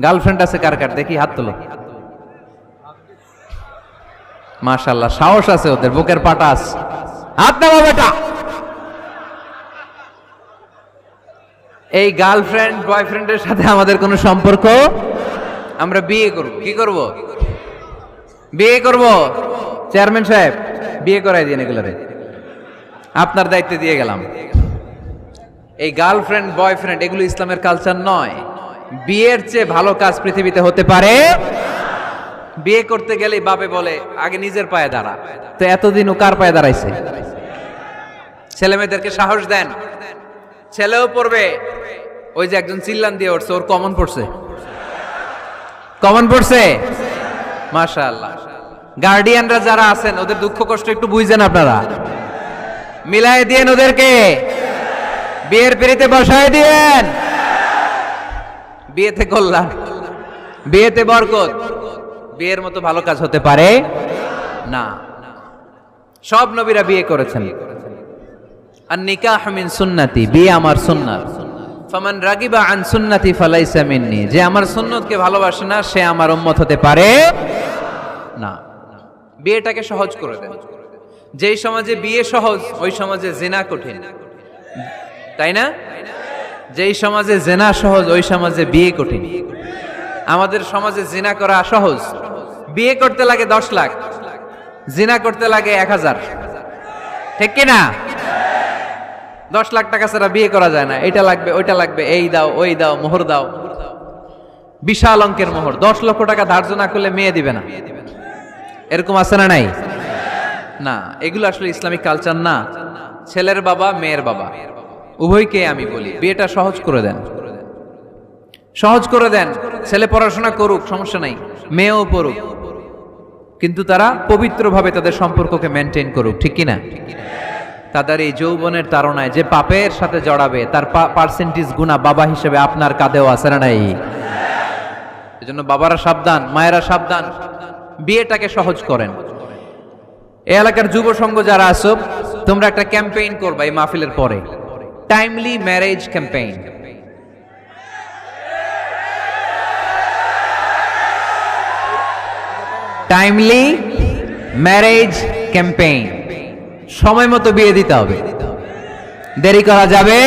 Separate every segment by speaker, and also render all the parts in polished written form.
Speaker 1: Girlfriend আছে কার কার দেখি হাত তোলো। মাশাআল্লাহ, সাহস আছে ওদের, বুকের পাটা আছে। হাত নামা বেটা। এই গার্লফ্রেন্ড বয়ফ্রেন্ডের সাথে আমাদের কোনো সম্পর্ক, আমরা বিয়ে করব। কি করব? বিয়ে করব। চেয়ারম্যান সাহেব বিয়ে করাই দিন এগুলোরে, আপনার দায়িত্বে দিয়ে গেলাম। এই গার্লফ্রেন্ড বয়ফ্রেন্ড এগুলো ইসলামের কালচার নয়। বিয়ের চেয়ে ভালো কাজ পৃথিবীতে হতে পারে। বিয়ে করতে গেলেই বাপে বলে আগে নিজের পায়ে দাঁড়া। তো এতদিন ও কার পায়ে দাঁড়াইছে? ছেলে মেয়েদেরকে সাহস দেন, ছেলেও পড়বে। ওই যে একজন চিল্লান দিয়ে উঠছে, ওর কমন পড়ছে, কমন পড়ছে। মাশাআল্লাহ। গার্ডিয়ানরা যারা আছেন ওদের দুঃখ কষ্ট একটু বুঝেন আপনারা, মিলাই দিয়েন ওদেরকে, বিয়ের পিড়িতে বসায় দিয়েন। বিয়েতে কল্যাণ, বিয়েতে বরকত। বিয়ের মতো ভালো কাজ হতে পারে না। সব নবীরা বিয়ে করেছেন। আর নিকাহ মিন সুন্নতি, বিয়ে আমার সুন্নাত। ফামান রাগিবা আন সুন্নতি ফালাইসা মিন্নি, যে আমার সুন্নতকে ভালোবাসে না সে আমার উম্মত হতে পারে না। বিয়েটাকে সহজ করে দেন। যেই সমাজে বিয়ে সহজ ওই সমাজে জিনা কঠিন, তাই না? যেই সমাজে জিনা সহজ ওই সমাজে বিয়ে কঠিন। আমাদের সমাজে জিনা করা সহজ, বিয়ে করতে লাগে 10 লাখ, জিনা করতে লাগে 1000, ঠিক কি না? 10 লাখ টাকা ছাড়া বিয়ে করা যায় না। এটা লাগবে, ওইটা লাগবে, এই দাও, ওই দাও, মোহর দাও, বিশাল অঙ্কের মোহর। 10 লক্ষ টাকা ধার্য না করলে মেয়ে দিবে না, এরকম আছে না নাই? না, এগুলো আসলে ইসলামিক কালচার না। ছেলের বাবা মেয়ের বাবা উভয়কে আমি বলি বিয়েটা সহজ করে দেন, সহজ করে দেন। ছেলে পড়াশোনা করুক, সমস্যা নাই, মেয়েও পড়ুক, কিন্তু তারা পবিত্রভাবে তাদের সম্পর্ককে মেনটেন করুক, ঠিক কিনা? তাদের এই যৌবনের তাড়নায় যে পাপের সাথে জড়াবে তার পার্সেন্টেজ গুণা বাবা হিসেবে আপনার কাঁধেও আছে না নাই? এজন্য বাবারা সাবধান, মায়েরা সাবধান, বিয়েটাকে সহজ করেন। এই এলাকার যুব সংঘ যারা আছো, তোমরা একটা ক্যাম্পেইন করবা এই মাহফিলের পরে, timely marriage campaign. Timely marriage campaign. সময় মতো বিয়ে দিতে হবে, দেরি করা যাবে।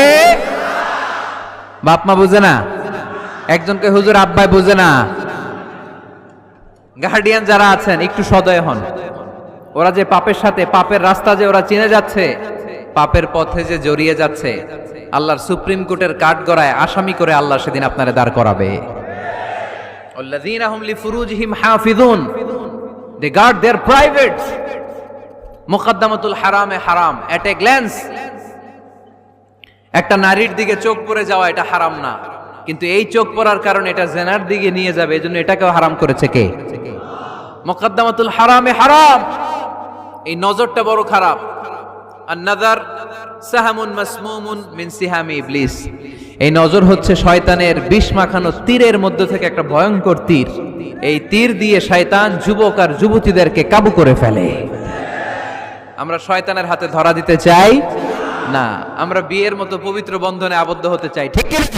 Speaker 1: বাপ মা বুঝে না, একজনকে হুজুর আব্বাই বুঝে না। গার্ডিয়ান যারা আছেন একটু সদয় হন। ওরা যে পাপের সাথে, পাপের রাস্তা যে ওরা চিনে যাচ্ছে, পাপের পথে যে জড়িয়ে যাচ্ছে, আল্লাহর সুপ্রিম কোর্টের কাঠগড়ায় আসামি করে আল্লাহ সেদিন আপনারে দাঁড় করাবে। আল্লাযীনা হুম লিফুরুজিহিম হাফিজুন, দে গার্ড देयर প্রাইভেটস। মুকদ্দামাতুল হারামে হারাম, এট এ গ্ল্যান্স। একটা নারীর দিকে চোখ পড়ে যাওয়া এটা হারাম না, কিন্তু এই চোখ পড়ার কারণে এটা জেনার দিকে নিয়ে যাবে, এজন্য এটাকেও হারাম করেছে কে? মুকদ্দামাতুল হারামে হারাম। এই নজরটা বড় খারাপ। আন-নাযার সাহামুন মাসমুমুন মিন সিহামি ইবলিস। এই নজর হচ্ছে শয়তানের বিষ মাখানো তীরের মধ্যে থেকে একটা ভয়ঙ্কর তীর। এই তীর দিয়ে শয়তান যুবক আর যুবতীদেরকে কাবু করে ফেলে। আমরা শয়তানের হাতে ধরা দিতে চাই না, আমরা বিয়ের মতো পবিত্র বন্ধনে আবদ্ধ হতে চাই, ঠিক কি না?